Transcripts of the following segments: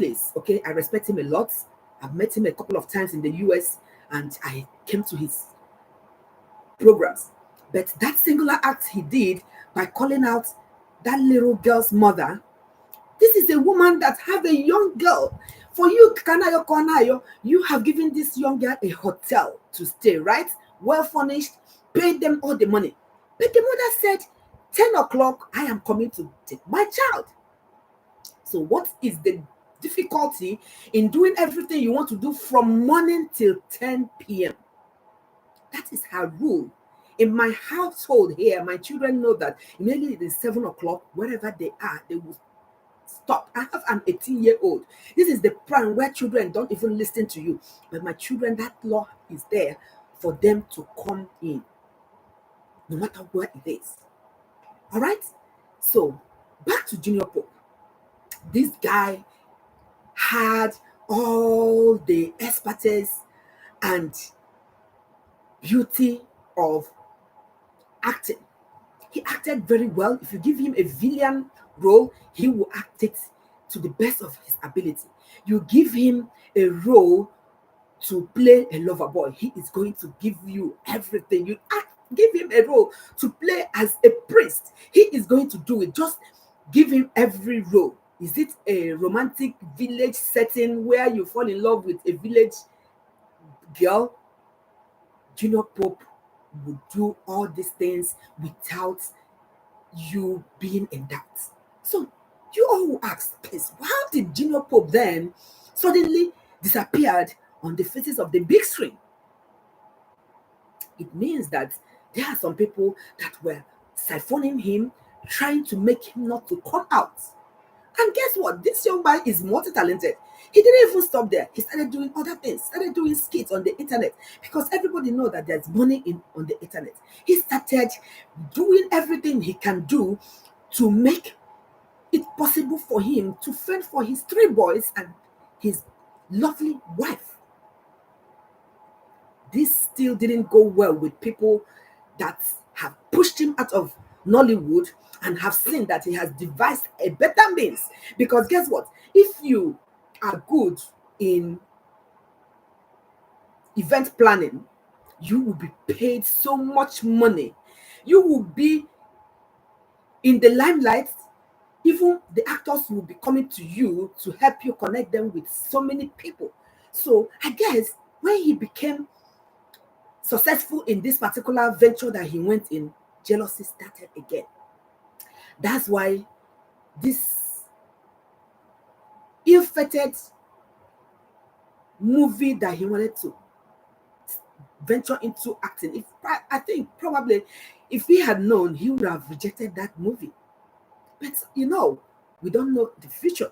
place. Okay, I respect him a lot. I've met him a couple of times in the US, and I came to his programs. But that singular act he did by calling out that little girl's mother, this is a woman that have a young girl. For you, Kanayo Konayo, you have given this young girl a hotel to stay, right? Well furnished, paid them all the money. But the mother said, 10 o'clock, I am coming to take my child. So what is the difficulty in doing everything you want to do from morning till 10 p.m.? That is her rule. In my household here, my children know that immediately it is 7 o'clock, wherever they are, they will stop. I have an 18-year-old. This is the prime where children don't even listen to you. But my children, that law is there for them to come in, no matter where it is. All right? So, back to Junior Pope. This guy had all the expertise and beauty of acting. He acted very well. If you give him a villain role, he will act it to the best of his ability. You give him a role to play a lover boy, he is going to give you everything. Give him a role to play as a priest, he is going to do it. Just give him every role. Is it a romantic village setting where you fall in love with a village girl? Junior Pope would do all these things without you being in doubt. So you all will ask, please, how did Junior Pope then suddenly disappeared on the faces of the big screen? It means that there are some people that were siphoning him, trying to make him not to come out. And guess what? This young man is multi-talented. He didn't even stop there. He started doing other things, started doing skits on the internet, because everybody knows that there's money on the internet. He started doing everything he can do to make it possible for him to fend for his 3 boys and his lovely wife. This still didn't go well with people that have pushed him out of Nollywood and have seen that he has devised a better means. Because guess what? If you are good in event planning, you will be paid so much money. You will be in the limelight. Even the actors will be coming to you to help you connect them with so many people. So I guess when he became successful in this particular venture that he went in, jealousy started again. That's why this ill-fated movie that he wanted to venture into acting, I think probably if he had known, he would have rejected that movie. But we don't know the future.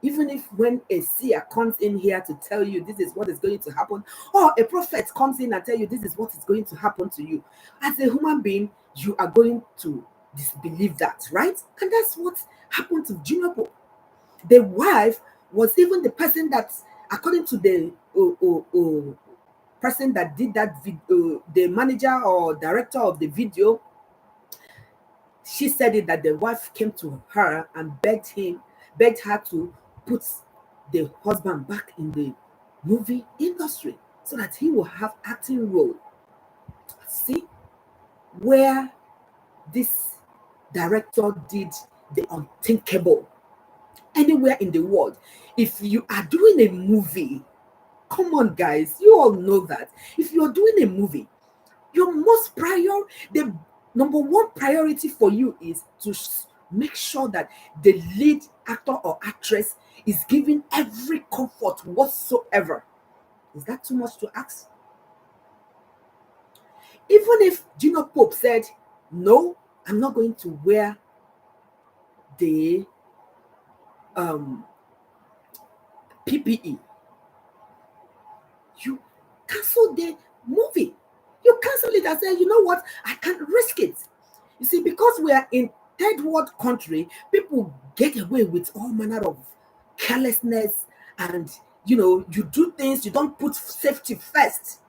Even if when a seer comes in here to tell you this is what is going to happen, or a prophet comes in and tell you this is what is going to happen to you, as a human being, you are going to disbelieve that, right? And that's what happened to Junior Pope. The wife was even the person that, according to the person that did that video, the manager or director of the video, she said it that the wife came to her and begged her to put the husband back in the movie industry so that he will have acting role. See where this director did the unthinkable. Anywhere in the world, if you are doing a movie, come on guys, you all know that if you're doing a movie, the number one priority for you is to make sure that the lead actor or actress is given every comfort whatsoever. Is that too much to ask? Even if Junior Pope said, no, I'm not going to wear the PPE, you cancel the movie. You cancel it and say, you know what, I can't risk it. You see, because we are in third world country, people get away with all manner of carelessness, and you do things, you don't put safety first,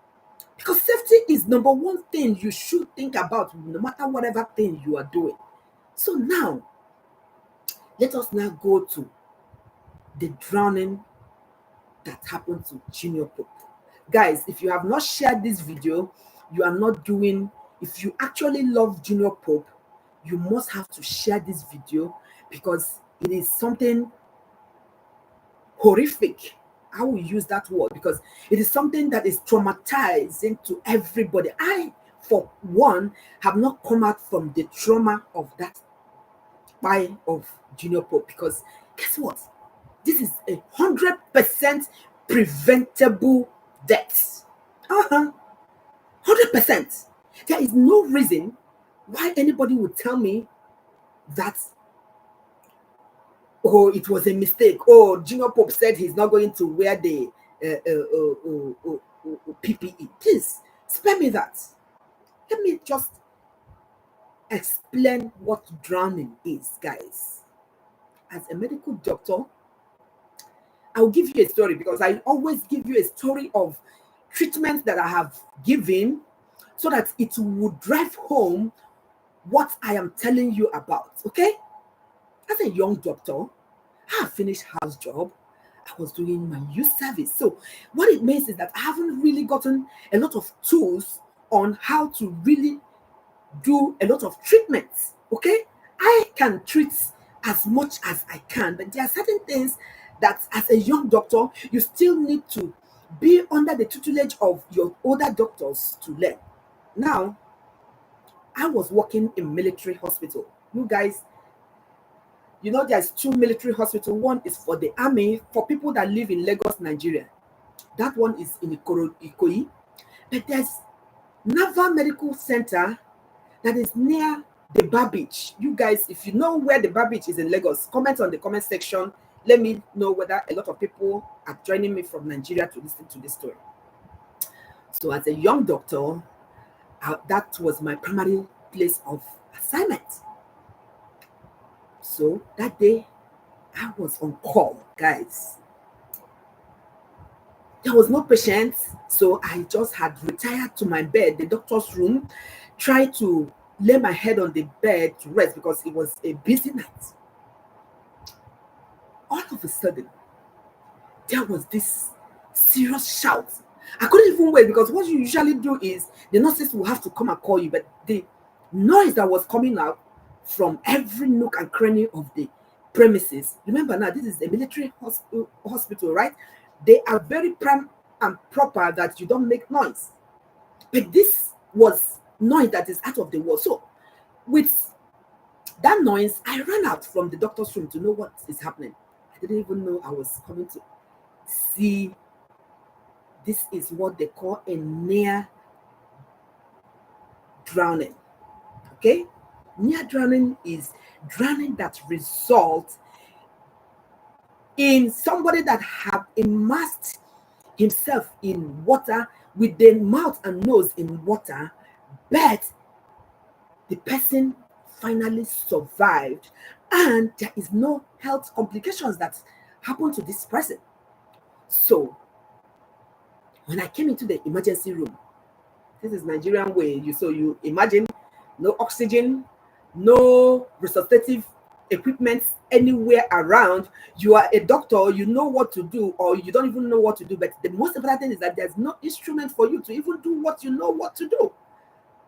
because safety is number one thing you should think about no matter whatever thing you are doing. So now let us now go to the drowning that happened to Junior Pope. Guys, if you have not shared this video, you are not doing, if you actually love Junior Pope, you must have to share this video, because it is something horrific. I will use that word because it is something that is traumatizing to everybody. I, for one, have not come out from the trauma of that by of Junior Pope, because guess what? This is 100% preventable death. 100%. There is no reason why anybody would tell me that, oh, it was a mistake. Oh, Junior Pope said he's not going to wear the PPE. Please spare me that. Let me just explain what drowning is, guys. As a medical doctor, I'll give you a story, because I always give you a story of treatment that I have given, so that it would drive home what I am telling you about. Okay? As a young doctor, I have finished house job. I was doing my youth service. So what it means is that I haven't really gotten a lot of tools on how to really do a lot of treatments. Okay? I can treat as much as I can, but there are certain things that as a young doctor, you still need to be under the tutelage of your older doctors to learn. Now, I was working in military hospital. You guys, you know, there's two military hospitals. One is for the army, for people that live in Lagos, Nigeria. That one is in Ikoyi. But there's Naval Medical Center that is near the Bar Beach. You guys, if you know where the Bar Beach is in Lagos, comment on the comment section. Let me know whether a lot of people are joining me from Nigeria to listen to this story. So as a young doctor, that was my primary place of assignment. So that day, I was on call, guys. There was no patient, so I just had retired to my bed, the doctor's room, tried to lay my head on the bed to rest because it was a busy night. All of a sudden, there was this serious shout. I couldn't even wait, because what you usually do is the nurses will have to come and call you, but the noise that was coming out from every nook and cranny of the premises. Remember now, this is a military hospital, right? They are very prim and proper that you don't make noise. But this was noise that is out of the world. So with that noise, I ran out from the doctor's room to know what is happening. I didn't even know I was coming to see. This is what they call a near drowning. Okay? Near drowning is drowning that results in somebody that have immersed himself in water with the mouth and nose in water, but the person finally survived and there is no health complications that happen to this person. So when I came into the emergency room, this is Nigerian way. You imagine no oxygen, no resuscitative equipment anywhere around. You are a doctor, you know what to do, or you don't even know what to do. But the most important thing is that there's no instrument for you to even do what you know what to do.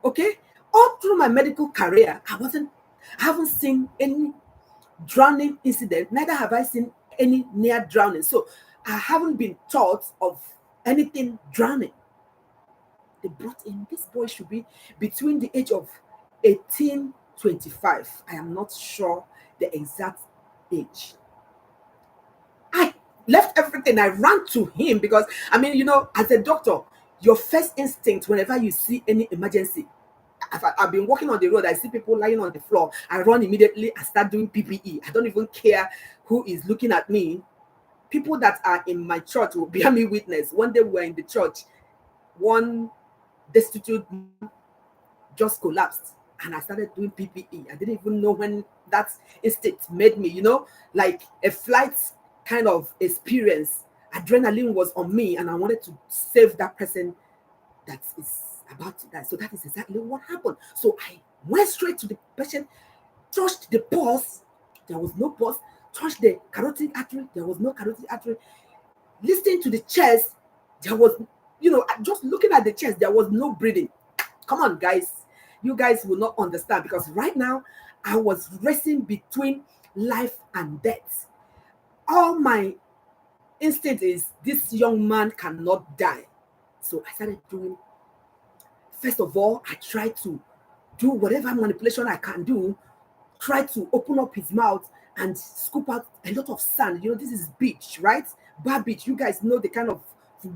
Okay? All through my medical career, I haven't seen any drowning incident, neither have I seen any near drowning. So I haven't been taught of anything drowning. They brought in, this boy should be between the age of 18, 25. I am not sure the exact age. I left everything. I ran to him because, I mean, you know, as a doctor, your first instinct whenever you see any emergency, I've been walking on the road, I see people lying on the floor, I run immediately, I start doing PPE. I don't even care who is looking at me. People that are in my church will bear me witness. One day we were in the church, one destitute just collapsed and I started doing PPE. I didn't even know when that instinct made me, you know, like a flight kind of experience. Adrenaline was on me and I wanted to save that person that is about to die. So that is exactly what happened. So I went straight to the patient, touched the pulse. There was no pulse. touch the carotid artery, there was no carotid artery. Listening to the chest, there was, just looking at the chest, there was no breathing. Come on, guys. You guys will not understand, because right now I was racing between life and death. All my instinct is this young man cannot die. So I started doing, first of all, I tried to do whatever manipulation I can do, try to open up his mouth and scoop out a lot of sand. This is beach, right? Bar beach. You guys know the kind of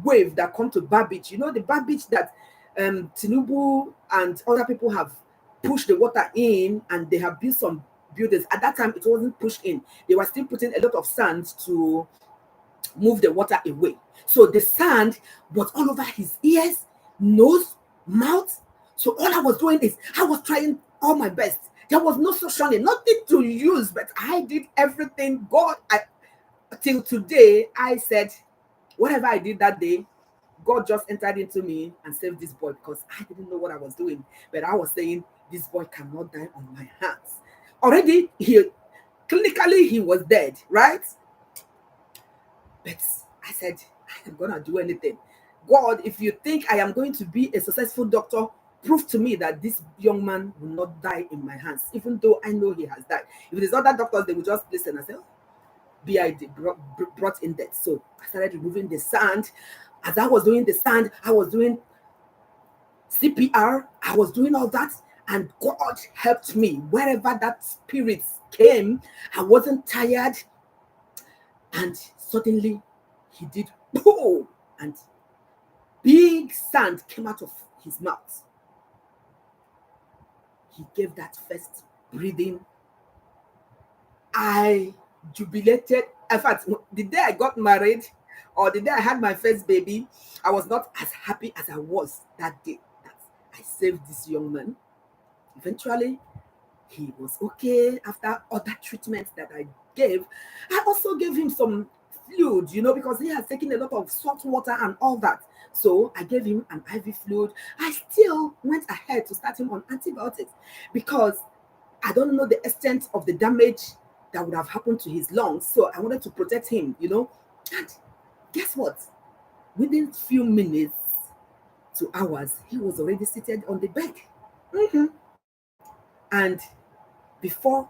wave that come to bar beach. The bar beach that Tinubu and other people have pushed the water in, and they have built some buildings. At that time, it wasn't pushed in. They were still putting a lot of sand to move the water away. So the sand was all over his ears, nose, mouth. So all I was doing is I was trying all my best. There was no solution, nothing to use, but I did everything. Till today, I said, whatever I did that day, God just entered into me and saved this boy, because I didn't know what I was doing. But I was saying, this boy cannot die on my hands. Already, clinically, he was dead, right? But I said, I am going to do anything. God, if you think I am going to be a successful doctor, prove to me that this young man will not die in my hands, even though I know he has died. If there's other doctors, they will just listen and say, BID brought in death. So I started removing the sand. As I was doing the sand, I was doing CPR. I was doing all that. And God helped me. Wherever that spirit came, I wasn't tired. And suddenly he did boom, and big sand came out of his mouth. He gave that first breathing. I jubilated. In fact, the day I got married, or the day I had my first baby, I was not as happy as I was that day that I saved this young man. Eventually, he was okay after other treatments that I gave. I also gave him some fluid, because he has taken a lot of salt water and all that. So I gave him an IV fluid. I still went ahead to start him on antibiotics, because I don't know the extent of the damage that would have happened to his lungs. So I wanted to protect him, And guess what? Within few minutes to hours, he was already seated on the bed. And before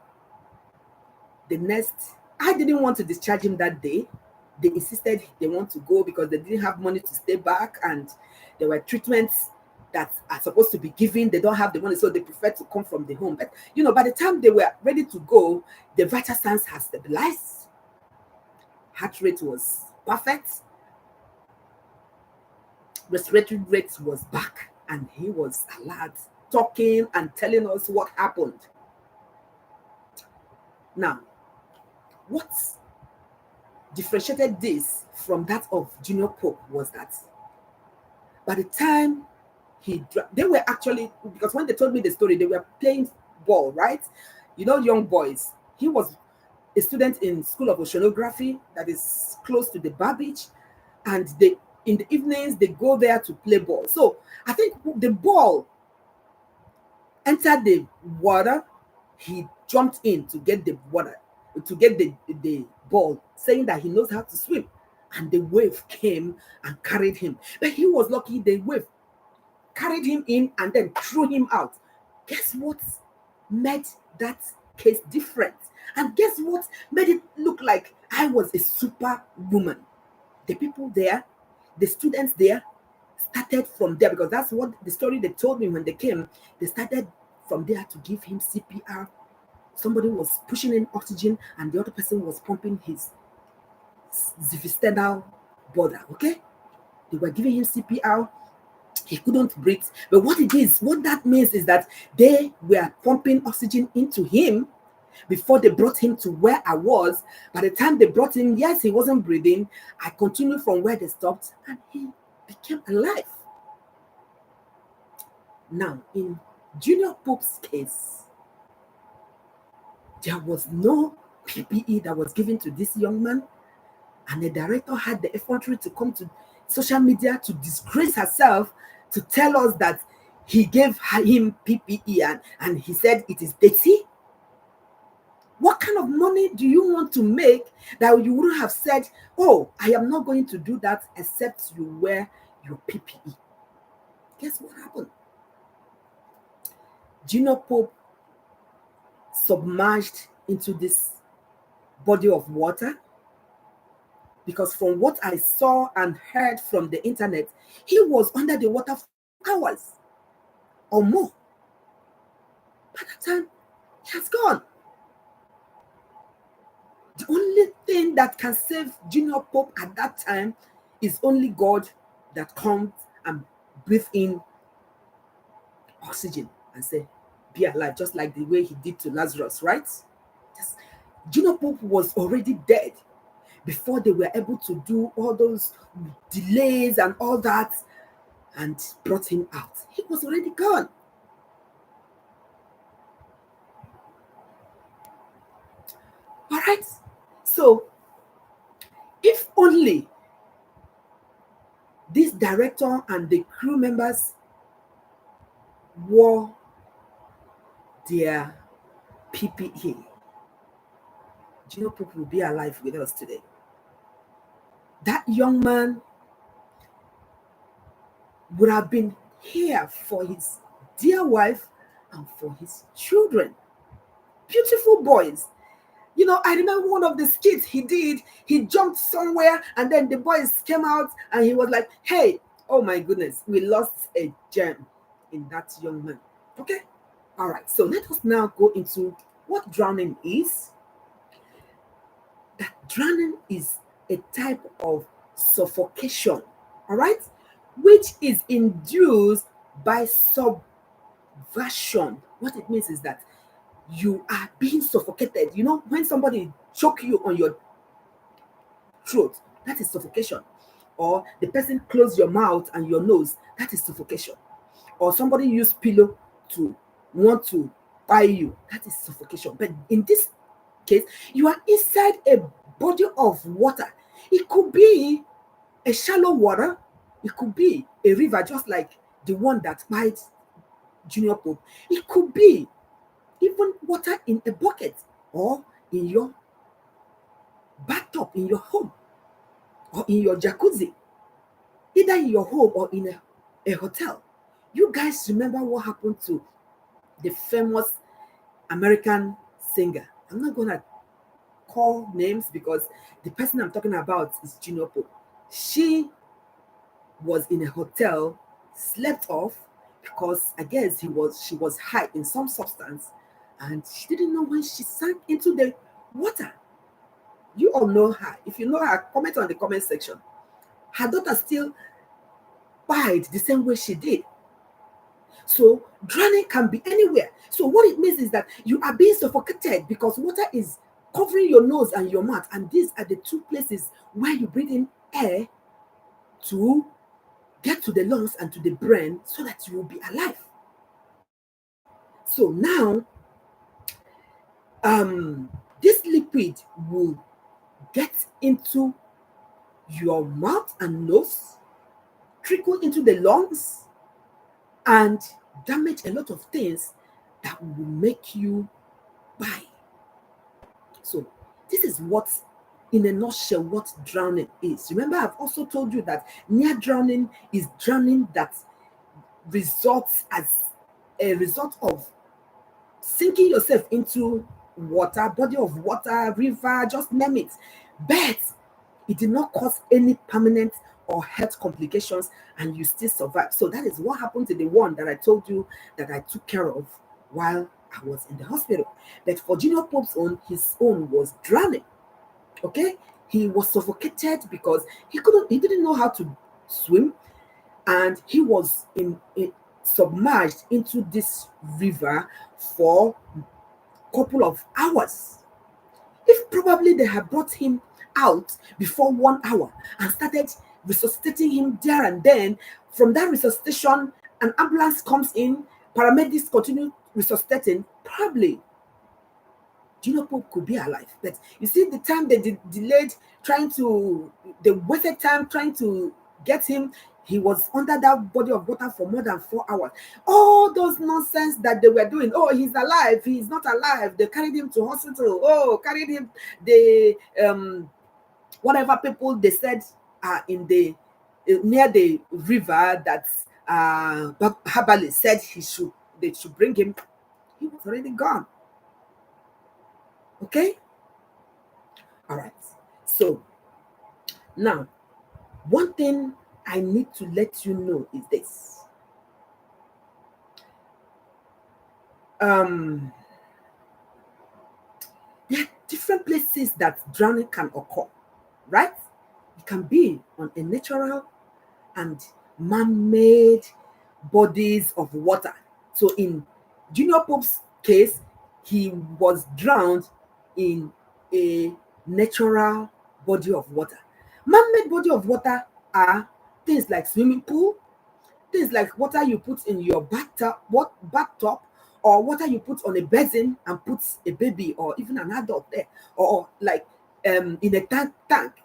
the next, I didn't want to discharge him that day. They insisted they want to go because they didn't have money to stay back, and there were treatments that are supposed to be given. They don't have the money, so they prefer to come from the home. But by the time they were ready to go, the vital signs had stabilized. Heart rate was perfect. Respiratory rate was back, and he was alert, talking and telling us what happened. Now, what differentiated this from that of Junior Pope was that by the time they were actually, because when they told me the story, they were playing ball, right? Young boys. He was a student in School of Oceanography that is close to the bar beach, and in the evenings they go there to play ball. So I think the ball entered the water. He jumped in to get the water, to get the ball, saying that he knows how to swim. And the wave came and carried him. But he was lucky. The wave carried him in and then threw him out. Guess what made that case different? And guess what made it look like I was a superwoman? The people there, the students there, started from there, because that's what the story they told me when they came. They started from there to give him CPR. Somebody was pushing in oxygen, and the other person was pumping his zivisternal border. Okay, they were giving him CPR. He couldn't breathe. But what that means is that they were pumping oxygen into him before they brought him to where I was. By the time they brought him, yes, he wasn't breathing. I continued from where they stopped, and he became alive. Now, in Junior Pope's case, there was no PPE that was given to this young man, and the director had the effrontery to come to social media to disgrace herself, to tell us that he gave him PPE, and he said it is dirty. What kind of money do you want to make that you wouldn't have said, oh, I am not going to do that except you wear your PPE? Guess what happened? Junior Pope submerged into this body of water, because from what I saw and heard from the internet, he was under the water for hours or more. By that time, he has gone. The only thing that can save Junior Pope at that time is only God, that comes and breathe in oxygen and say, be alive, just like the way he did to Lazarus, right? Yes. Junior Pope was already dead before they were able to do all those delays and all that and brought him out. He was already gone. All right. So, if only this director and the crew members wore their PPE, Junior Pope will be alive with us today. That young man would have been here for his dear wife and for his children. Beautiful boys. You know, I remember one of the skits he did. He jumped somewhere and then the boys came out and he was like, hey, oh my goodness, we lost a gem in that young man. Okay? All right. So let us now go into what drowning is. That drowning is a type of suffocation. All right? Which is induced by subversion. What it means is that you are being suffocated. You know, when somebody choke you on your throat, that is suffocation. Or the person close your mouth and your nose, that is suffocation. Or somebody use pillow to want to buy you, that is suffocation. But in this case, you are inside a body of water. It could be a shallow water. It could be a river, just like the one that bites Junior Pope. It could be even water in a bucket or in your bathtub in your home or in your jacuzzi, either in your home or in a hotel. You guys remember what happened to the famous American singer? I'm not going to call names because the person I'm talking about is Junior Pope. She was in a hotel, slept off because I guess she was high in some substance, and she didn't know when she sank into the water. You all know her. If you know her, comment on the comment section. Her daughter still died the same way she did. So drowning can be anywhere. So what it means is that you are being suffocated because water is covering your nose and your mouth, and these are the two places where you breathe in air to get to the lungs and to the brain so that you will be alive. So now, this liquid will get into your mouth and nose, trickle into the lungs, and damage a lot of things that will make you die. So this is what, in a nutshell, what drowning is. Remember, I've also told you that near drowning is drowning that results as a result of sinking yourself into water, body of water, river, just name it. But it did not cause any permanent or health complications and you still survive. So that is what happened to the one that I told you that I took care of while I was in the hospital. But for Junior Pope's own, his own was drowning. Okay? He was suffocated because he didn't know how to swim, and he was submerged into this river for a couple of hours. If probably they had brought him out before 1 hour and started resuscitating him there and then, from that resuscitation, an ambulance comes in, paramedics continue resuscitating, probably Junior Pope could be alive. But you see, the time they delayed they wasted time trying to get him, he was under that body of water for more than 4 hours. All those nonsense that they were doing. Oh, he's alive, he's not alive. They carried him to hospital. Oh, carried him. They whatever people they said are in the near the river that Habali said they should bring him. He was already gone. Okay. All right. So now, one thing I need to let you know is this. There are different places that drowning can occur, right? It can be on a natural and man-made bodies of water. So in Junior Pope's case, he was drowned in a natural body of water. Man-made body of water are things like swimming pool, things like water you put in your bathtub, or water you put on a basin and put a baby or even an adult there, or like in a tank.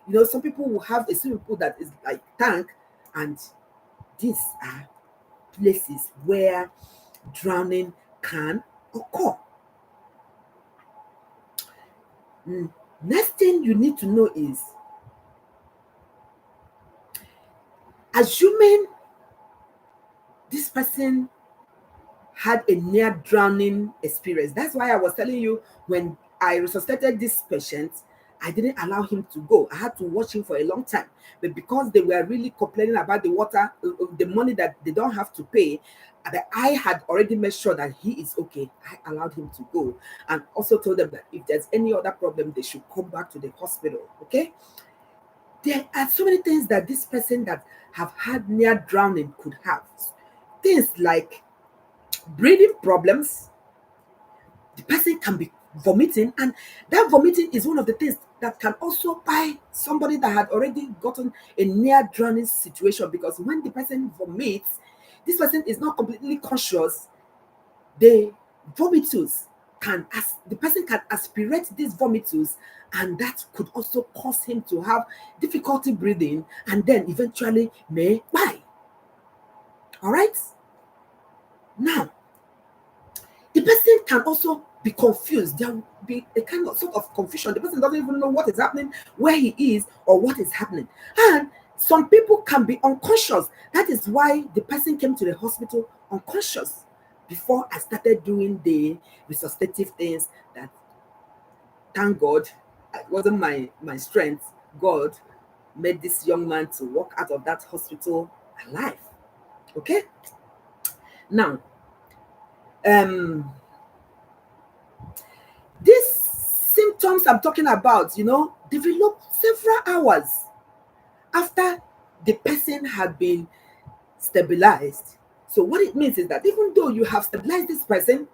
You know, some people will have a swimming pool that is like tank, and these are places where drowning can occur. Next thing you need to know is, assuming this person had a near drowning experience. That's why I was telling you, when I resuscitated this patient, I didn't allow him to go. I had to watch him for a long time. But because they were really complaining about the water, the money that they don't have to pay, that I had already made sure that he is okay. I allowed him to go, and also told them that if there's any other problem, they should come back to the hospital. Okay? There are so many things that this person that have had near drowning could have. Things like breathing problems. The person can be vomiting, and that vomiting is one of the things that can also buy somebody that had already gotten a near drowning situation, because when the person vomits, this person is not completely conscious. The vomitus the person can aspirate these vomitus, and that could also cause him to have difficulty breathing, and then eventually may die. All right. Now, the person can also be confused. There will be a kind of sort of confusion. The person doesn't even know what is happening, where he is, or what is happening. And some people can be unconscious. That is why the person came to the hospital unconscious before I started doing the resuscitative things that, thank God, it wasn't my strength. God made this young man to walk out of that hospital alive. Okay? Now, these symptoms I'm talking about, develop several hours after the person had been stabilized. So what it means is that even though you have stabilized this person,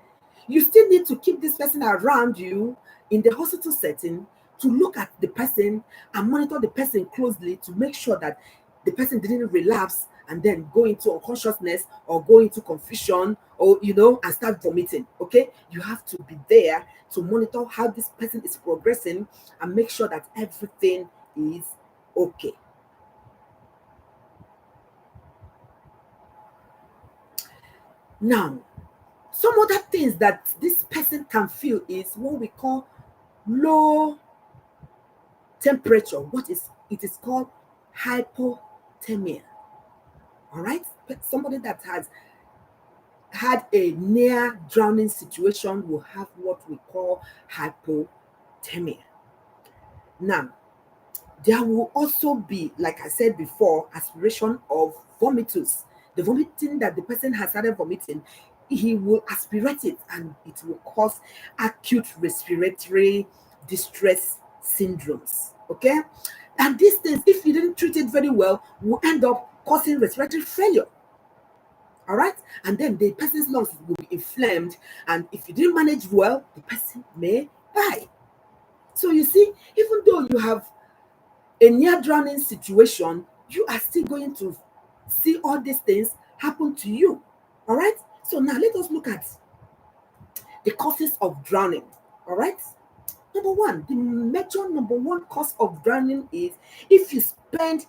you still need to keep this person around you in the hospital setting to look at the person and monitor the person closely to make sure that the person didn't relapse and then go into unconsciousness or go into confusion, or and start vomiting. Okay, you have to be there to monitor how this person is progressing and make sure that everything is okay. Now, some other things that this person can feel is what we call low temperature. It is called hypothermia. All right, but somebody that has had a near drowning situation will have what we call hypothermia. Now, there will also be, like I said before, aspiration of vomitus. The vomiting that the person has started vomiting, he will aspirate it, and it will cause acute respiratory distress syndromes. Okay? And these things, if you didn't treat it very well, will end up causing respiratory failure. All right? And then the person's lungs will be inflamed, and if you didn't manage well, the person may die. So you see, even though you have a near drowning situation, you are still going to see all these things happen to you. All right. So now let us look at the causes of drowning. All right. The major number one cause of drowning is if you spend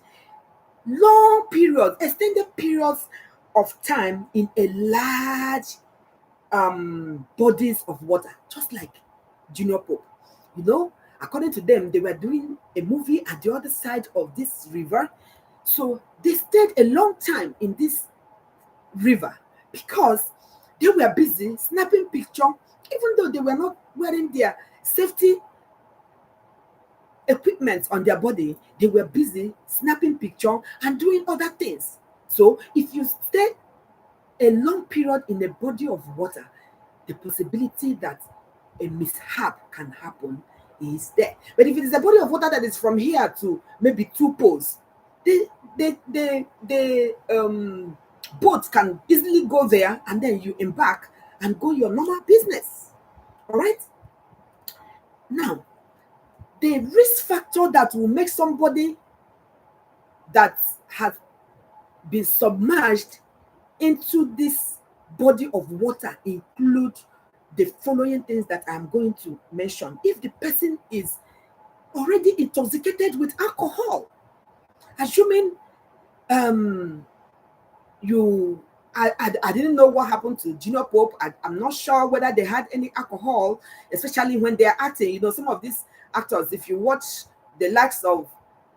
long periods, extended periods of time in a large bodies of water, just like Junior Pope. You know, according to them, they were doing a movie at the other side of this river. So they stayed a long time in this river because they were busy snapping picture, even though they were not wearing their safety equipment on their body. They were busy snapping picture and doing other things. So if you stay a long period in a body of water, the possibility that a mishap can happen is there. But if it is a body of water that is from here to maybe 2 poles, the boat can easily go there, and then you embark and go your normal business. All right. Now, the risk factor that will make somebody that has been submerged into this body of water include the following things that I'm going to mention. If the person is already intoxicated with alcohol, assuming I didn't know what happened to Junior Pope. I'm not sure whether they had any alcohol, especially when they're acting. You know, some of these actors, if you watch the likes of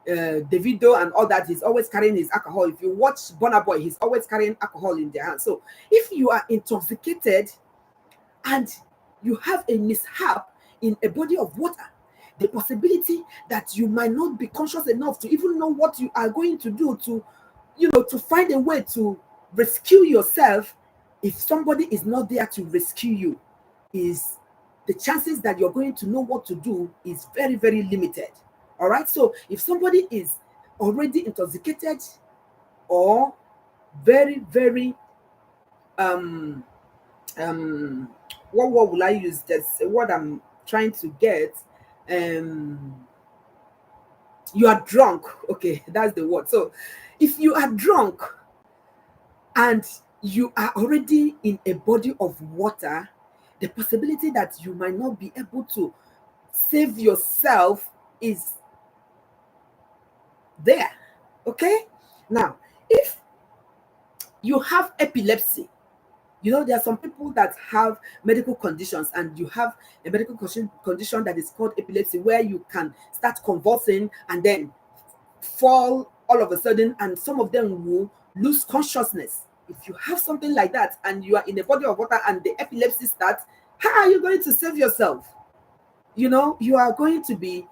Davido and all that, he's always carrying his alcohol. If you watch Burna Boy, he's always carrying alcohol in their hands. So if you are intoxicated and you have a mishap in a body of water, the possibility that you might not be conscious enough to even know what you are going to do to, to find a way to rescue yourself, if somebody is not there to rescue you, is the chances that you're going to know what to do is very, very limited. All right. So if somebody is already intoxicated or very, very what word will I use? That's what I'm trying to get. You are drunk. Okay, that's the word. So if you are drunk and you are already in a body of water, the possibility that you might not be able to save yourself is there. Okay. Now, if you have epilepsy, there are some people that have medical conditions, and you have a medical condition that is called epilepsy, where you can start convulsing and then fall all of a sudden, and some of them will lose consciousness. If you have something like that and you are in a body of water and the epilepsy starts, how are you going to save yourself? You are going to be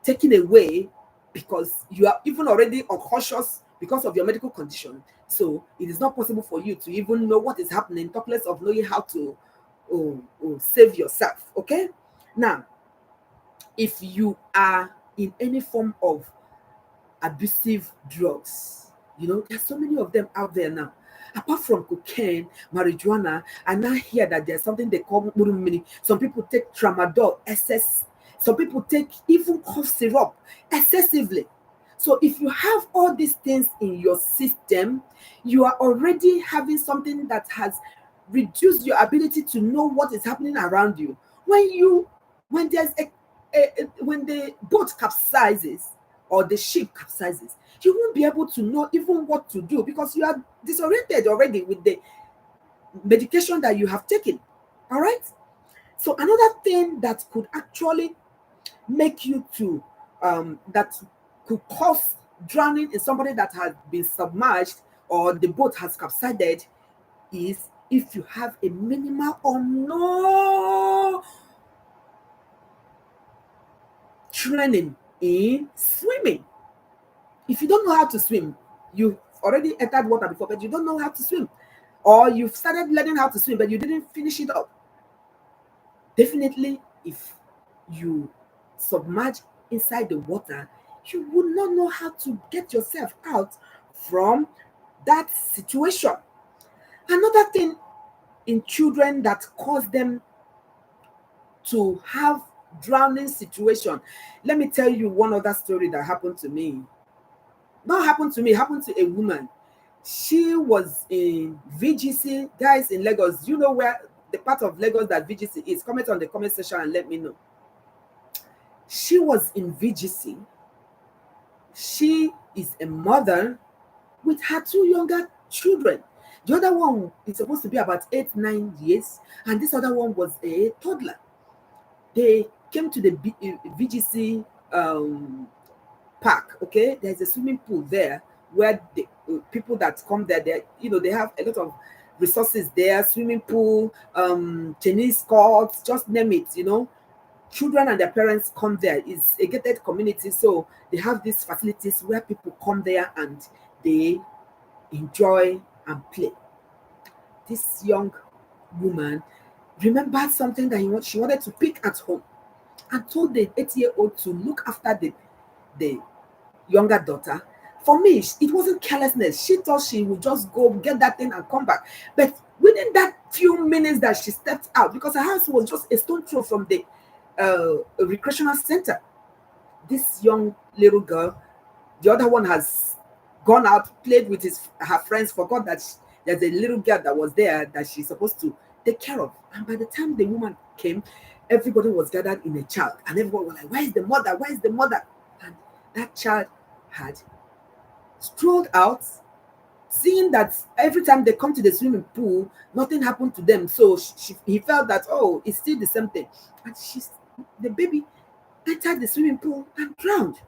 taken away because you are even already unconscious because of your medical condition. So it is not possible for you to even know what is happening, talk less of knowing how to save yourself. Okay. Now, if you are in any form of abusive drugs, there's so many of them out there now. Apart from cocaine, marijuana, I now hear that there's something they call murumini. Some people take tramadol excess. Some people take even cough syrup excessively. So if you have all these things in your system, you are already having something that has reduced your ability to know what is happening around you. When there's when the boat capsizes or the ship capsizes, you won't be able to know even what to do because you are disoriented already with the medication that you have taken. All right. So another thing that could actually make you to that could cause drowning in somebody that has been submerged or the boat has capsized is if you have a minimal or no training in swimming. If you don't know how to swim, you've already entered water before, but you don't know how to swim, or you've started learning how to swim, but you didn't finish it up. Definitely, if you submerge inside the water, you would not know how to get yourself out from that situation. Another thing in children that cause them to have drowning situation. Let me tell you one other story that happened to me. Not happened to me, happened to a woman. She was in VGC, guys, in Lagos. You know where the part of Lagos that VGC is? Comment on the comment section and let me know. She was in VGC She is a mother with her two younger children. The other one is supposed to be about 8, 9 years, and this other one was a toddler. They came to the VGC park. Okay, there's a swimming pool there where the people that come there, they have a lot of resources there: swimming pool, tennis courts, just name it. Children and their parents come there. It's a gated community, so they have these facilities where people come there and they enjoy and play. This young woman remembered something that she wanted to pick at home, and told the 8-year-old to look after the younger daughter. For me, it wasn't carelessness. She thought she would just go get that thing and come back. But within that few minutes that she stepped out, because her house was just a stone throw from the recreational center, this young little girl, the other one has gone out, played with her friends, forgot that there's a little girl that was there that she's supposed to take care of. And by the time the woman came, everybody was gathered in a child, and everyone was like, "Where is the mother? Where is the mother?" And that child had strolled out, seeing that every time they come to the swimming pool, nothing happened to them. So he felt that, oh, it's still the same thing. And the baby entered the swimming pool and drowned.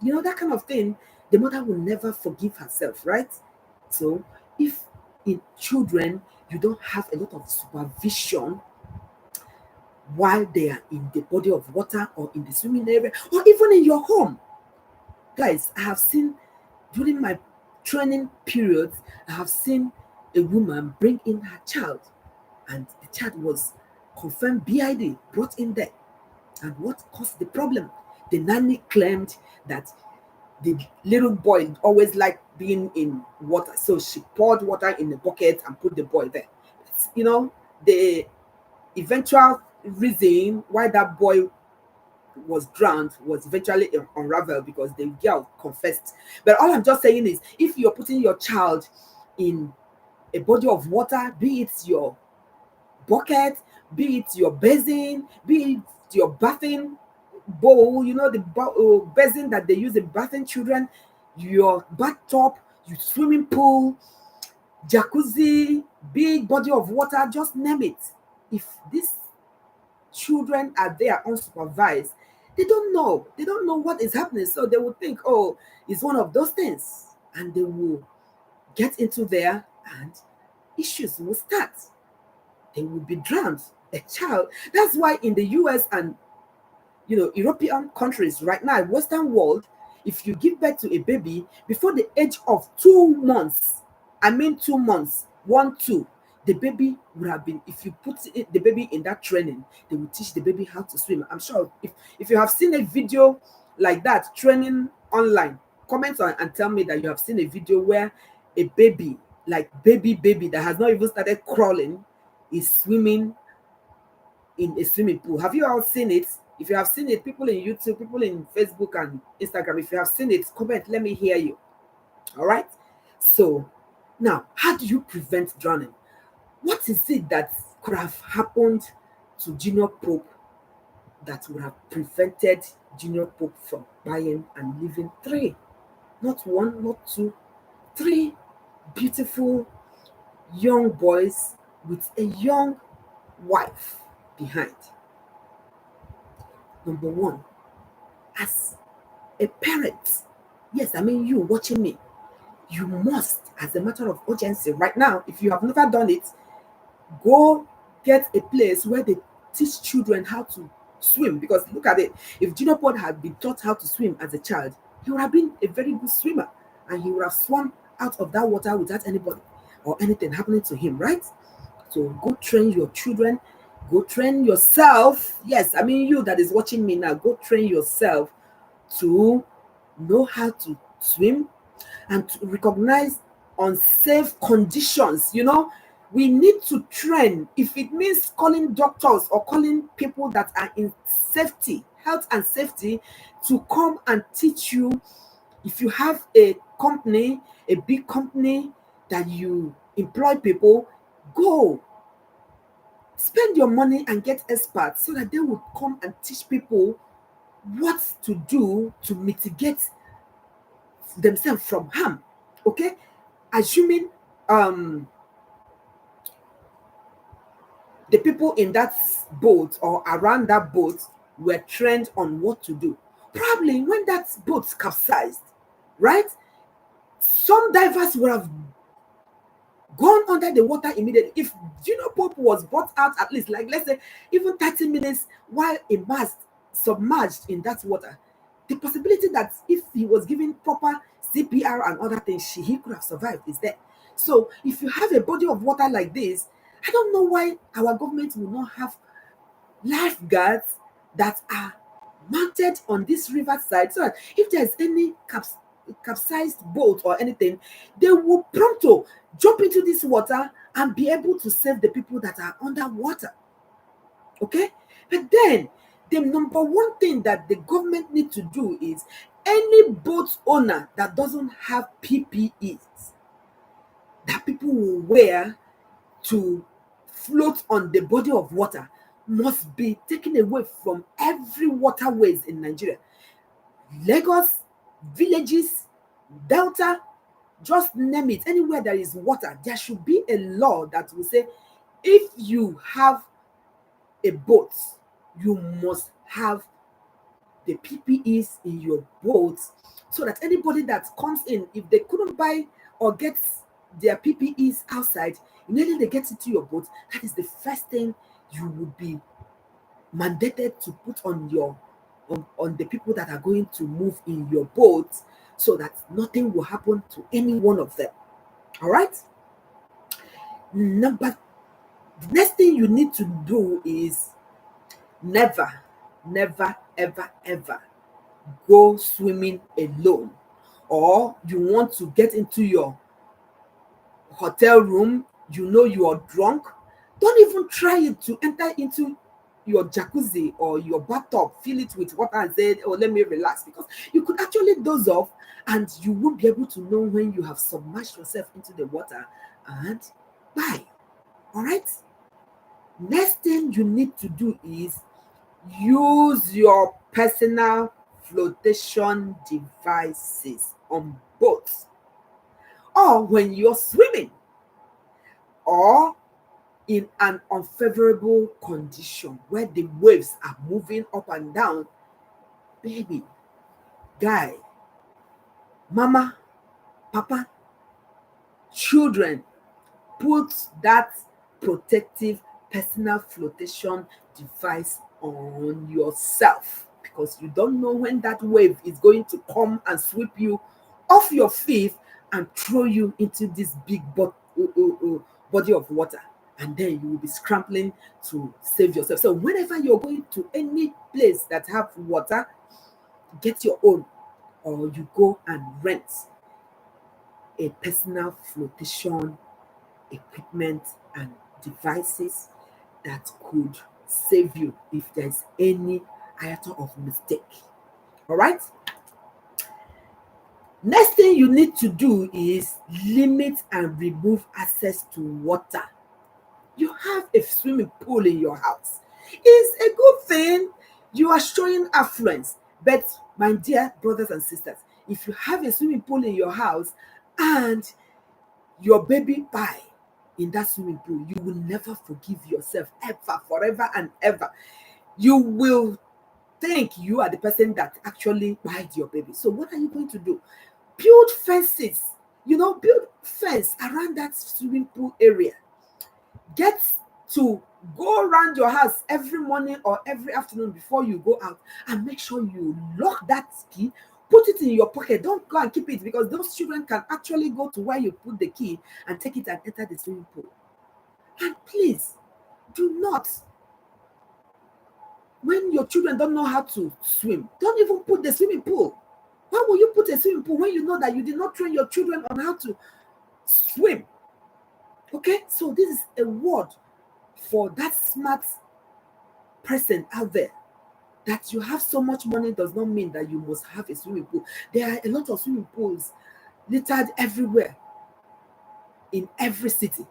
That kind of thing, the mother will never forgive herself, right? So if in children, you don't have a lot of supervision while they are in the body of water or in the swimming area or even in your home. Guys, I have seen during my training periods, I have seen a woman bring in her child, and the child was confirmed BID, brought in there. And what caused the problem? The nanny claimed that the little boy always liked being in water, so she poured water in the bucket and put the boy there. The eventual reason why that boy was drowned was eventually unraveled because the girl confessed. But all I'm just saying is, if you're putting your child in a body of water, be it your bucket, be it your basin, be it your bathing bowl, the basin that they use in bathing children, your bathtub, your swimming pool, jacuzzi, big body of water, just name it. If these children are there unsupervised, they don't know what is happening, so they will think, oh, it's one of those things, and they will get into there and issues will start. They will be drowned. A child. That's why in the US and European countries right now, Western world, if you give birth to a baby before the age of 2 months, 2 months, 1, 2, the baby would have been, if you put the baby in that training, they will teach the baby how to swim. I'm sure if you have seen a video like that training online, comment on and tell me that you have seen a video where a baby, like baby that has not even started crawling, is swimming in a swimming pool. Have you all seen it? If you have seen it, people in YouTube, people in Facebook and Instagram, if you have seen it, comment, let me hear you. All right. So now, how do you prevent drowning? What is it that could have happened to Junior Pope that would have prevented Junior Pope from buying and leaving 3, not 1, not 2, 3 beautiful young boys with a young wife behind? Number 1, as a parent, yes, you watching me, you must, as a matter of urgency right now, if you have never done it, go get a place where they teach children how to swim. Because look at it, if Junior Pope had been taught how to swim as a child, he would have been a very good swimmer, and he would have swum out of that water without anybody or anything happening to him, right? So go train your children, go train yourself. Yes, you that is watching me now, go train yourself to know how to swim and to recognize unsafe conditions. We need to train. If it means calling doctors or calling people that are in safety, health and safety, to come and teach you. If you have a company, a big company that you employ people, go spend your money and get experts so that they will come and teach people what to do to mitigate themselves from harm. Okay, assuming the people in that boat or around that boat were trained on what to do. Probably when that boat capsized, right? Some divers would have gone under the water immediately. If Pope was brought out at least, like, let's say, even 30 minutes while immersed, submerged in that water, the possibility that if he was given proper CPR and other things, he could have survived is there. So if you have a body of water like this, I don't know why our government will not have lifeguards that are mounted on this river side, so that if there's any capsized boat or anything, they will promptly jump into this water and be able to save the people that are underwater. Okay, but then the number one thing that the government need to do is any boat owner that doesn't have PPEs that people will wear to float on the body of water must be taken away from every waterways in Nigeria. Lagos, villages, Delta, just name it, anywhere there is water, there should be a law that will say if you have a boat, you must have the PPEs in your boat, so that anybody that comes in, if they couldn't buy or get their PPEs outside, immediately they get into your boat, that is the first thing you would be mandated to put on your on the people that are going to move in your boat, so that nothing will happen to any one of them. All right. Number The next thing you need to do is never, never, ever, ever go swimming alone. Or you want to get into your hotel room, you are drunk, don't even try it to enter into your jacuzzi or your bathtub, fill it with water and say, oh, let me relax, because you could actually doze off and you won't be able to know when you have submerged yourself into the water and bye. All right. Next thing you need to do is use your personal flotation devices on boats, or when you're swimming, or in an unfavorable condition where the waves are moving up and down. Baby, guy, mama, papa, children, put that protective personal flotation device on yourself, because you don't know when that wave is going to come and sweep you off your feet and throw you into this big body of water, and then you will be scrambling to save yourself. So whenever you're going to any place that have water, get your own, or you go and rent a personal flotation equipment and devices that could save you if there's any iota of mistake. All right. Next thing you need to do is limit and remove access to water. You have a swimming pool in your house. It's a good thing. You are showing affluence. But my dear brothers and sisters, if you have a swimming pool in your house and your baby die in that swimming pool, you will never forgive yourself ever, forever and ever. You will think you are the person that actually died your baby. So what are you going to do? Build fences, build fence around that swimming pool area. Get to go around your house every morning or every afternoon before you go out, and make sure you lock that key. Put it in your pocket. Don't go and keep it, because those children can actually go to where you put the key and take it and enter the swimming pool. And please, do not, when your children don't know how to swim, don't even put the swimming pool. Why will you put a swimming pool when you know that you did not train your children on how to swim? Okay, so this is a word for that smart person out there. That you have so much money does not mean that you must have a swimming pool. There are a lot of swimming pools littered everywhere in every city.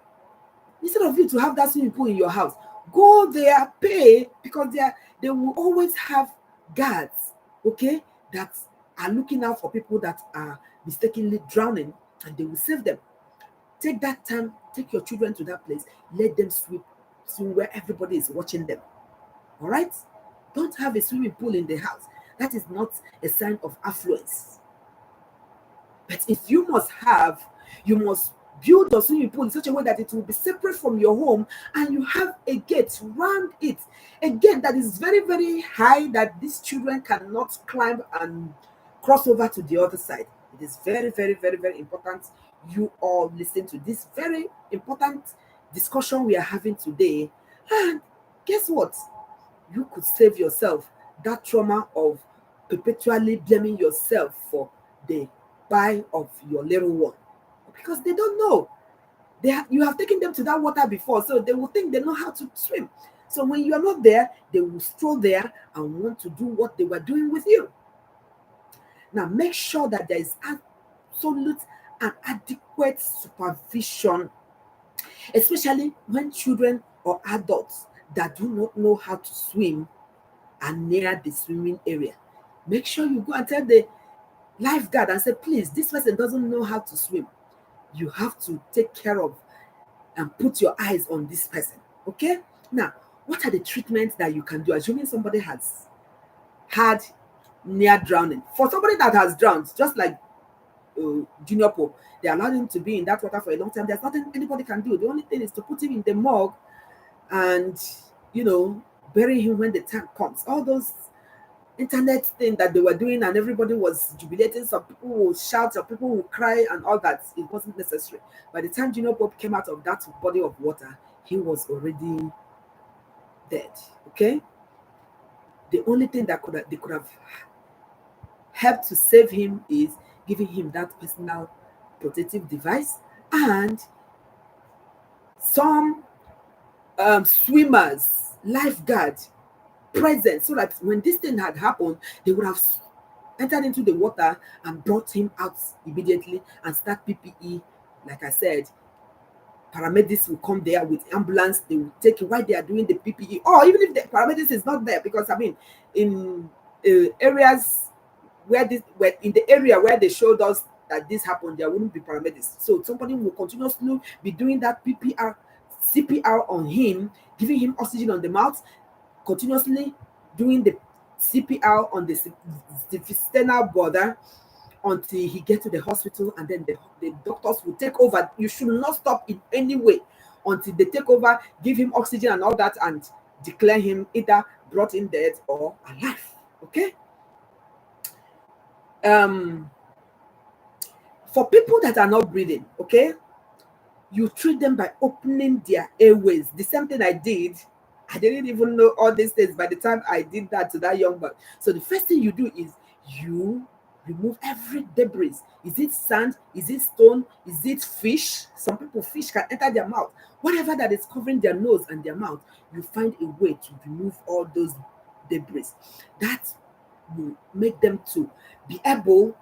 Instead of you to have that swimming pool in your house, go there, pay, because they will always have guards, okay, that are looking out for people that are mistakenly drowning, and they will save them. Take that time, take your children to that place, let them swim where everybody is watching them. All right? Don't have a swimming pool in the house. That is not a sign of affluence. But if you must have, you must build your swimming pool in such a way that it will be separate from your home, and you have a gate round it. A gate that is very, very high, that these children cannot climb and cross over to the other side. It is very, very, very, very important you all listen to this very important discussion we are having today. And guess what? You could save yourself that trauma of perpetually blaming yourself for the buy of your little one, because they don't know. You have taken them to that water before, so they will think they know how to swim. So when you are not there, they will stroll there and want to do what they were doing with you. Now, make sure that there is absolute and adequate supervision, especially when children or adults that do not know how to swim are near the swimming area. Make sure you go and tell the lifeguard and say, please, this person doesn't know how to swim. You have to take care of and put your eyes on this person. Okay? Now, what are the treatments that you can do, assuming somebody has had near drowning? For somebody that has drowned, just like Junior Pope, they allowed him to be in that water for a long time. There's nothing anybody can do. The only thing is to put him in the morgue and, bury him when the time comes. All those internet thing that they were doing, and everybody was jubilating. Some people will shout, some people will cry, and all that. It wasn't necessary. By the time Junior Pope came out of that body of water, he was already dead. Okay? The only thing that they could have helped to save him is giving him that personal protective device, and some swimmers, lifeguards present, so that when this thing had happened, they would have entered into the water and brought him out immediately and start PPE. Like I said, paramedics will come there with ambulance. They will take it while they are doing the PPE, or even if the paramedics is not there, because in areas where in the area where they showed us that this happened, there wouldn't be paramedics. So somebody will continuously be doing that CPR on him, giving him oxygen on the mouth, continuously doing the CPR on the sternal border until he gets to the hospital, and then the doctors will take over. You should not stop in any way until they take over, give him oxygen and all that, and declare him either brought in dead or alive. Okay? For people that are not breathing, okay, you treat them by opening their airways. The same thing I did. I didn't even know all these things by the time I did that to that young boy. So the first thing you do is you remove every debris. Is it sand? Is it stone? Is it fish? Some people, fish can enter their mouth. Whatever that is covering their nose and their mouth, you find a way to remove all those debris. That will make them to be able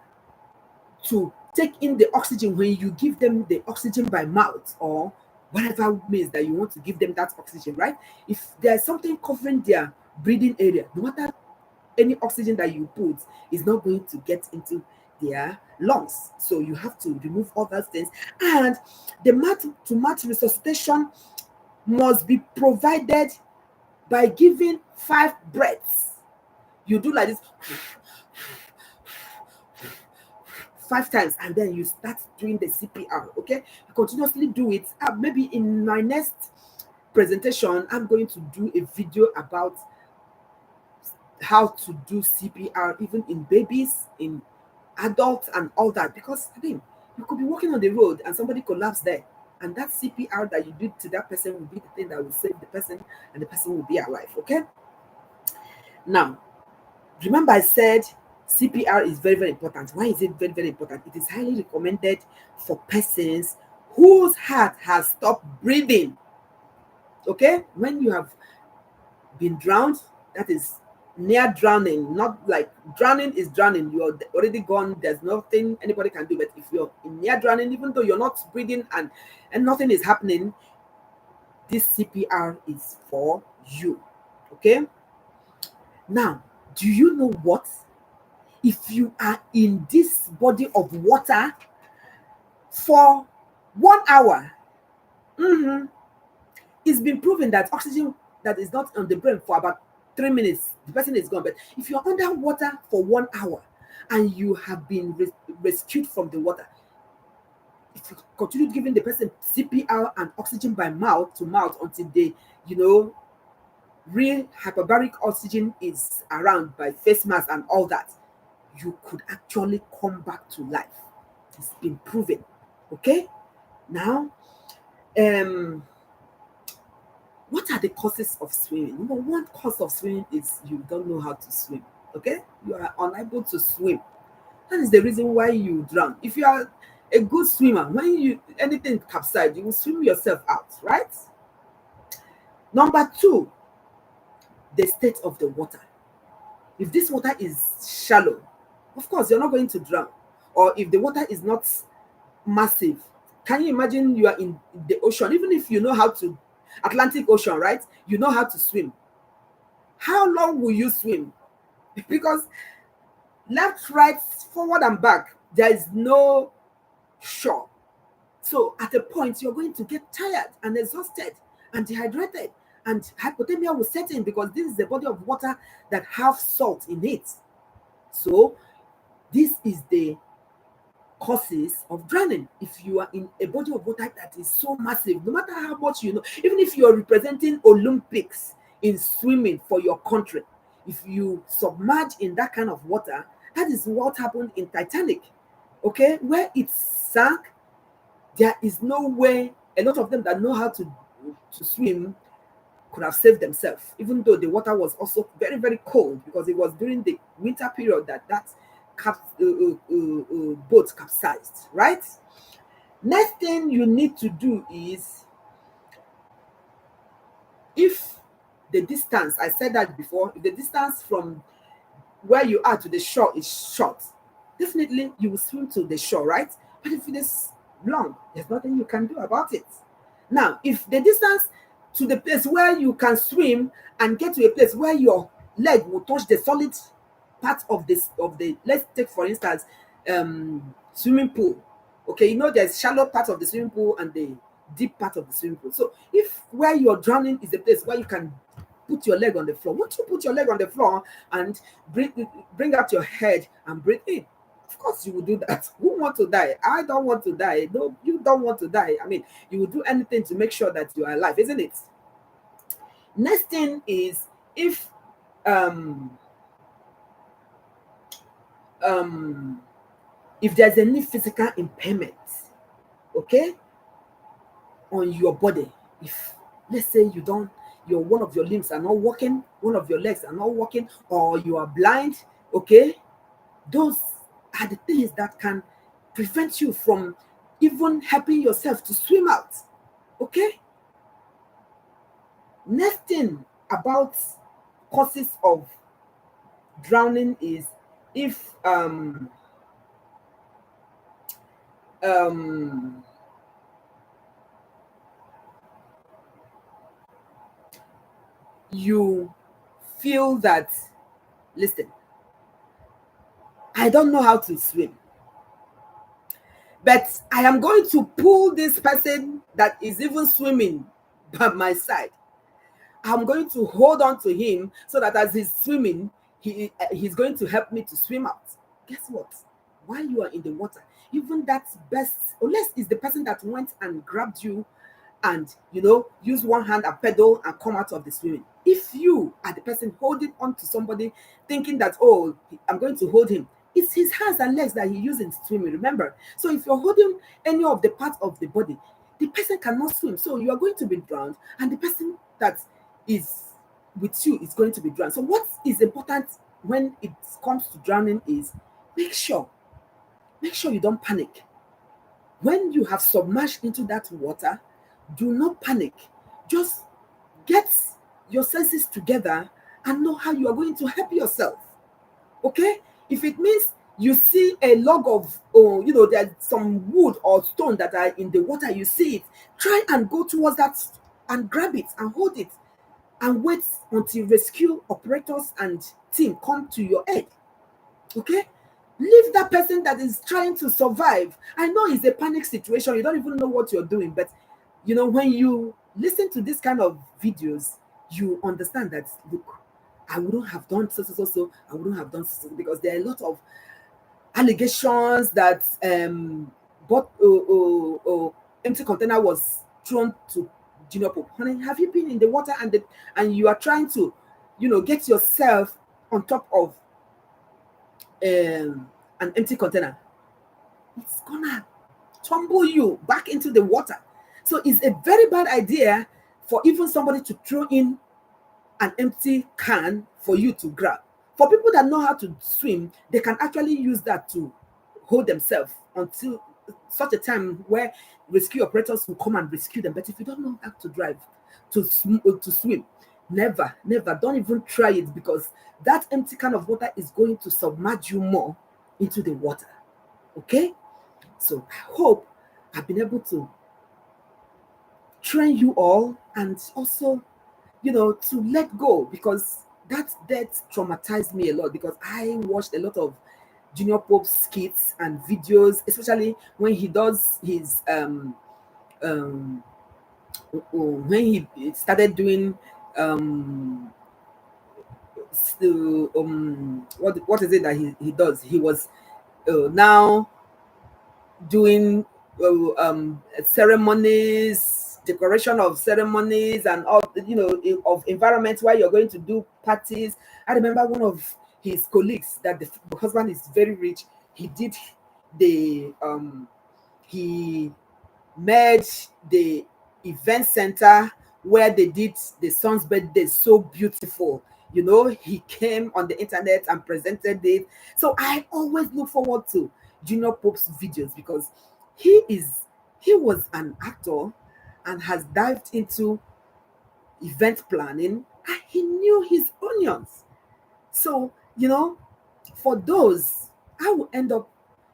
to take in the oxygen when you give them the oxygen by mouth, or whatever means that you want to give them that oxygen, right? If there's something covering their breathing area, no matter any oxygen that you put is not going to get into their lungs. So you have to remove all those things. And the mouth-to-mouth resuscitation must be provided by giving 5 breaths. You do like this 5 times, and then you start doing the CPR. Okay, you continuously do it. Maybe in my next presentation, I'm going to do a video about how to do CPR, even in babies, in adults, and all that. Because you could be walking on the road and somebody collapse there, and that CPR that you do to that person will be the thing that will save the person, and the person will be alive. Okay. Now, remember I said CPR is very, very important. Why is it very, very important? It is highly recommended for persons whose heart has stopped breathing. Okay? When you have been drowned, that is near drowning. Not like drowning is drowning. You're already gone. There's nothing anybody can do. But if you're in near drowning, even though you're not breathing and nothing is happening, this CPR is for you. Okay? Now, do you know what If you are in this body of water for 1 hour, it's been proven that oxygen that is not on the brain for about 3 minutes, the person is gone. But if you're underwater for 1 hour and you have been rescued from the water, if you continue giving the person CPR and oxygen by mouth to mouth until they, real hyperbaric oxygen is around by face mask and all that, you could actually come back to life. It's been proven. Okay? Now, what are the causes of swimming? Number one cause of swimming is you don't know how to swim. Okay? You are unable to swim. That is the reason why you drown. If you are a good swimmer, when anything capsizes, you will swim yourself out, right? Number two, the state of the water. If this water is shallow, of course, you're not going to drown. Or if the water is not massive, can you imagine you are in the ocean? Even if you know how to, Atlantic Ocean, right? You know how to swim. How long will you swim? Because left, right, forward and back, there is no shore. So at a point, you're going to get tired and exhausted and dehydrated, and hypothermia will set in because this is a body of water that have salt in it. So this is the causes of drowning. If you are in a body of water that is so massive, no matter how much you know, even if you are representing Olympics in swimming for your country, if you submerge in that kind of water, that is what happened in Titanic. Okay, where it sank, there is no way a lot of them that know how to swim could have saved themselves, even though the water was also very, very cold, because it was during the winter period that boat capsized, right? Next thing you need to do is, if the distance, I said that before, if the distance from where you are to the shore is short, definitely you will swim to the shore, right? But if it is long, there's nothing you can do about it. Now, if the distance to the place where you can swim and get to a place where your leg will touch the solid part of the let's take for instance swimming pool. Okay, there's shallow part of the swimming pool and the deep part of the swimming pool. So if where you're drowning is the place where you can put your leg on the floor, won't you put your leg on the floor and bring out your head and breathe in? Of course you will do that. Who want to die? I don't want to die. No, you don't want to die. I mean, you will do anything to make sure that you are alive, isn't it? Next thing is, if there's any physical impairment, okay, on your body, if let's say one of your limbs are not working, one of your legs are not working, or you are blind, okay, those are the things that can prevent you from even helping yourself to swim out. Okay. Next thing about causes of drowning is, if you feel that, listen, I don't know how to swim, but I am going to pull this person that is even swimming by my side. I'm going to hold on to him so that as he's swimming, he's going to help me to swim out. Guess what? While you are in the water, even that's best, unless it's the person that went and grabbed you and use one hand and pedal and come out of the swimming. If you are the person holding on to somebody thinking that, oh, I'm going to hold him, it's his hands and legs that he uses in swimming, remember? So if you're holding any of the parts of the body, the person cannot swim, so you are going to be drowned, and the person that is with you is going to be drowned. So what is important when it comes to drowning is, make sure you don't panic. When you have submerged into that water, do not panic. Just get your senses together and know how you are going to help yourself. Okay? If it means you see a log of, there's some wood or stone that are in the water, you see it, try and go towards that and grab it and hold it and wait until rescue operators and team come to your aid. Okay? Leave that person that is trying to survive. I know it's a panic situation. You don't even know what you're doing. But, when you listen to this kind of videos, you understand that, look, I wouldn't have done so. I wouldn't have done so, because there are a lot of allegations that but empty container was thrown to Junior Pope. Honey, have you been in the water and you are trying to, get yourself on top of an empty container? It's gonna tumble you back into the water. So it's a very bad idea for even somebody to throw in an empty can for you to grab. For people that know how to swim, they can actually use that to hold themselves until such a time where rescue operators will come and rescue them. But if you don't know how to to swim, never, never, don't even try it, because that empty can of water is going to submerge you more into the water. Okay? So I hope I've been able to train you all, and also, to let go, because that death traumatized me a lot, because I watched a lot of Junior Pope skits and videos, especially when he does his when he started doing what is it that he does? He was now doing ceremonies, decoration of ceremonies, and all, of environments where you're going to do parties. I remember one of his colleagues that the husband is very rich. He did the he made the event center where they did the son's birthday so beautiful. He came on the internet and presented it. So I always look forward to Junior Pope's videos, because he was an actor and has dived into event planning, and he knew his onions. So, for those, I will end up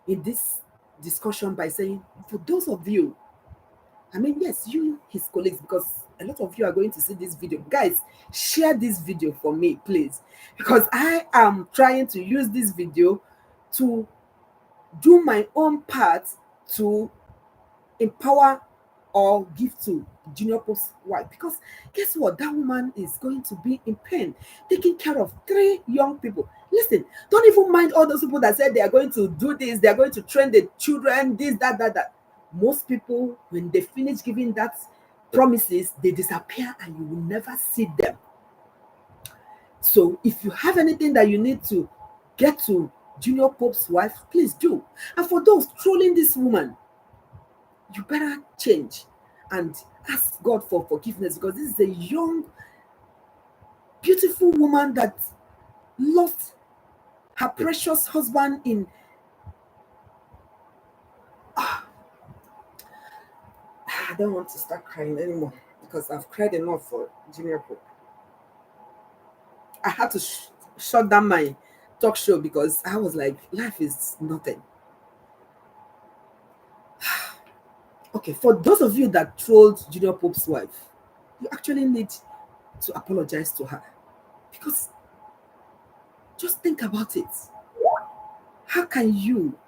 in this discussion by saying, for those of you, I mean, yes, you, his colleagues, because a lot of you are going to see this video. Guys, share this video for me, please, because I am trying to use this video to do my own part to empower or give to Junior Pope's wife. Because guess what? That woman is going to be in pain, taking care of 3 young people. Listen, don't even mind all those people that said they are going to do this, they are going to train the children, this, that. Most people, when they finish giving that promises, they disappear and you will never see them. So if you have anything that you need to get to Junior Pope's wife, please do. And for those trolling this woman, you better change and ask God for forgiveness, because this is a young, beautiful woman that lost her precious husband in. I don't want to start crying anymore, because I've cried enough for Junior Pope. I had to shut down my talk show, because I was like, life is nothing. Okay, for those of you that trolled Junior Pope's wife, you actually need to apologize to her, because just think about it. How can you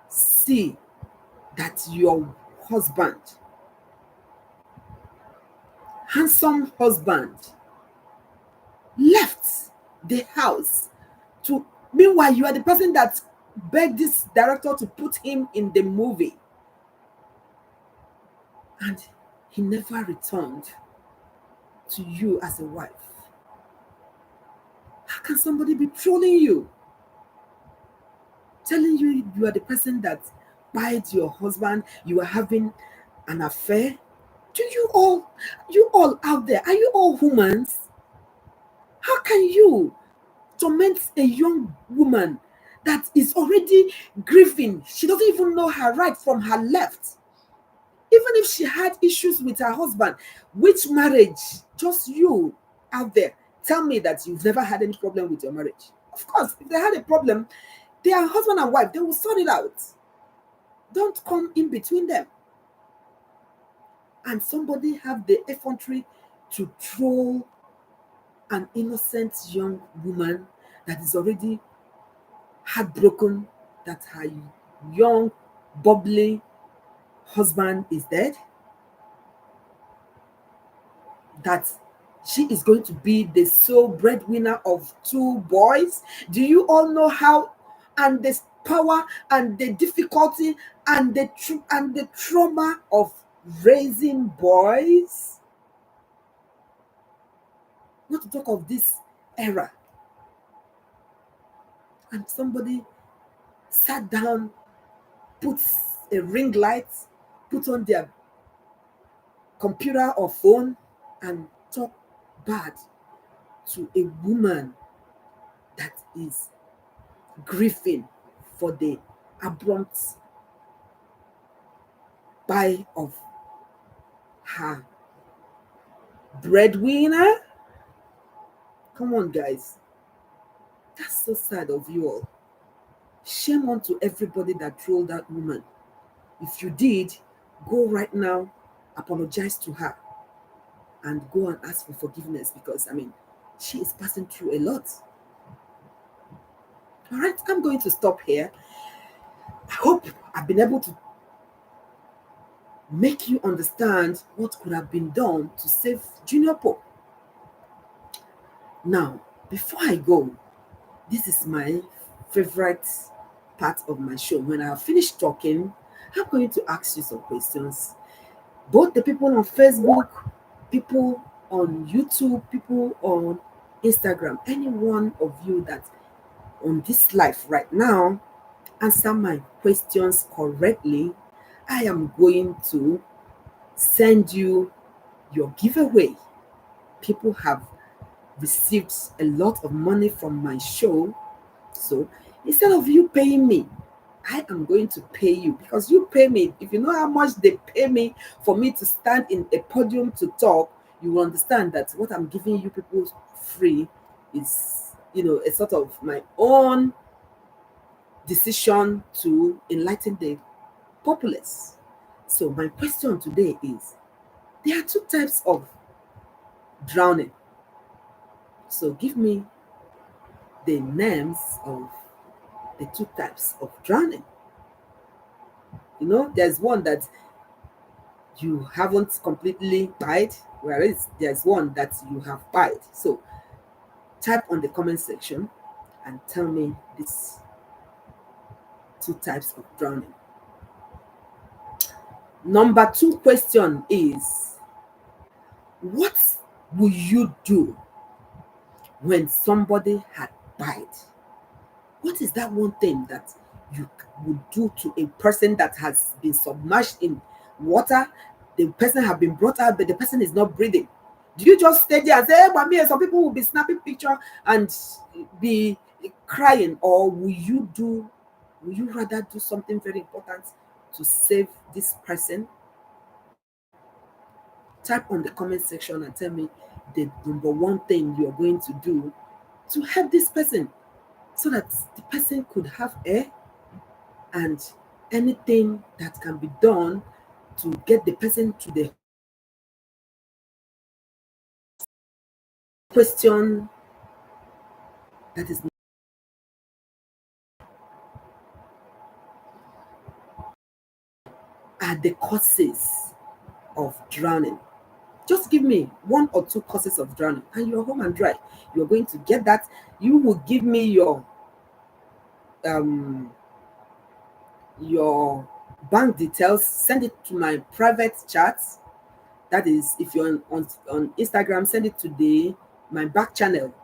see that your husband, handsome husband, left the house to, meanwhile you are the person that begged this director to put him in the movie, and he never returned to you as a wife? How can somebody be trolling you, telling you you are the person that bite your husband, you are having an affair? Do you all out there, are you all humans? How can you torment a young woman that is already grieving? She doesn't even know her right from her left. Even if she had issues with her husband, which marriage? Just you out there, tell me that you've never had any problem with your marriage. Of course, if they had a problem, they are husband and wife, they will sort it out. Don't come in between them. And somebody have the effrontery to troll an innocent young woman that is already heartbroken that her young, bubbly husband is dead, that she is going to be the sole breadwinner of two boys. Do you all know how, and the power and the difficulty and the trauma of raising boys? Not to talk of this era. And somebody sat down, put a ring light, put on their computer or phone, and talk bad to a woman that is grieving for the abrupt buy of her breadwinner. Come on, guys. That's so sad of you all. Shame on to everybody that trolled that woman. If you did, go right now, apologize to her, and go and ask for forgiveness, because, I mean, she is passing through a lot. All right, I'm going to stop here. I hope I've been able to make you understand what could have been done to save Junior Pope. Now, before I go, this is my favorite part of my show. When I have finished talking, I'm going to ask you some questions. Both the people on Facebook, people on YouTube, people on Instagram, any one of you that on this life right now answer my questions correctly, I am going to send you your giveaway. People have received a lot of money from my show. So instead of you paying me, I am going to pay you, because you pay me. If you know how much they pay me for me to stand in a podium to talk, you will understand that what I'm giving you people free is, a sort of my own decision to enlighten the populace. So my question today is, there are two types of drowning. So give me the names of the two types of drowning. There's one that you haven't completely died, whereas there's one that you have died. So type on the comment section and tell me these two types of drowning. Number 2 question is, what will you do when somebody had died? What is that one thing that you would do to a person that has been submerged in water? The person have been brought out, but the person is not breathing. Do you just stay there and say, hey, but me? Some people will be snapping picture and be crying, or will you rather do something very important to save this person? Type on the comment section and tell me the number 1 thing you're going to do to help this person, so that the person could have air, and anything that can be done to get the person to the question that is are the causes of drowning. Just give me 1 or 2 causes of drowning, and you're home and dry. You're going to get that. You will give me your bank details. Send it to my private chat. That is, if you're on Instagram, send it to my back channel